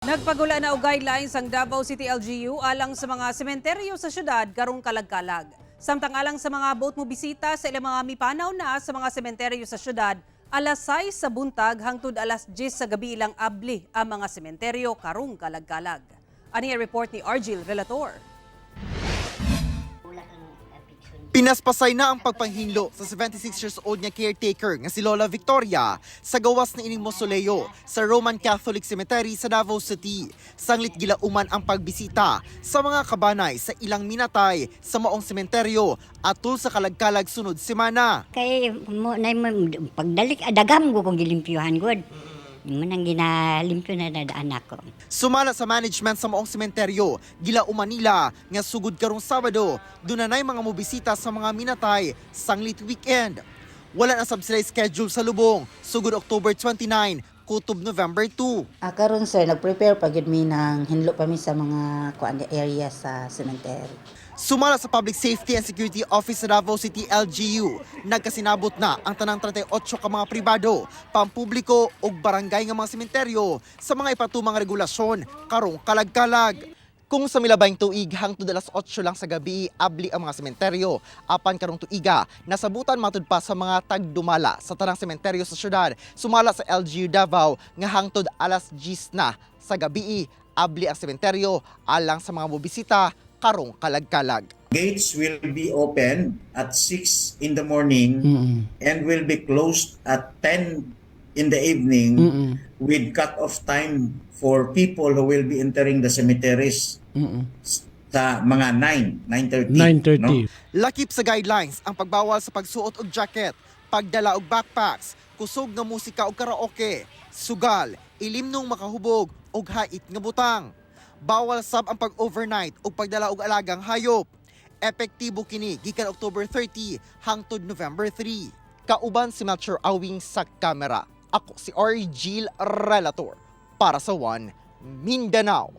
Nagpagula na og guidelines ang Davao City LGU alang sa mga sementeryo sa syudad karong kalag-kalag. Samtang alang sa mga boat mo bisita sa ilang mga mipanaw na sa mga sementeryo sa syudad, alas 6 sa buntag hangtod alas 10 sa gabi ilang abli ang mga sementeryo karong kalag-kalag. Ani ang report ni Argil Relator. Pinaspasay na ang pagpanghinlo sa 76 years old nga caretaker nga si Lola Victoria sa gawas ni ining mausoleo sa Roman Catholic Cemetery sa Davao City. Sanglit gilauman ang pagbisita sa mga kabanay sa ilang minatay sa maong sementeryo atol sa kalagkalag sunod semana. Kay mo na pagdalik dagam ko kung gilimpyuhan gud. Mo nang ginalimpyo na anak ko. Sumala sa management sa maong sementeryo, gilauman nila nga sugod karong Sabado, dunanay mga mobisita sa mga minatay sanglit weekend. Wala na subsidized schedule sa lubong, sugod October 29, kutob November 2. Karon sir, nag-prepare pa gid mi ng hinlo pa mi sa mga area sa cemetery. Sumala sa Public Safety and Security Office sa Davao City LGU, nagkasinabot na ang tanang 38 ka mga pribado, pampubliko ug barangay nga mga sementeryo sa mga ipatumang regulasyon karong kalag-kalag. Kung sa milabayng tuig hangtod alas 8 lang sa gabi abli ang mga sementeryo, apan karong tuiga nasabutan matud pa sa mga tagdumala sa tanang sementeryo sa syudad. Sumala sa LGU Davao nga hangtod alas 10 na sa gabi abli ang sementeryo alang sa mga mobisita karong kalag-kalag. Gates will be open at 6 in the morning and will be closed at 10 in the evening with cut-off time for people who will be entering the cemeteries sa mga 9:30. 9:30. No? Lakip sa guidelines ang pagbawal sa pagsuot og jacket, pagdala og backpacks, kusog nga musika og karaoke, sugal, ilimnong makahubog og hait nga butang. Bawal sab ang pag-overnight o pagdala og alagang hayop. Epektibo kini gikan October 30 hangtod November 3. Kauban si Melchor Awing sa kamera. Ako si Argil Relator para sa One Mindanao.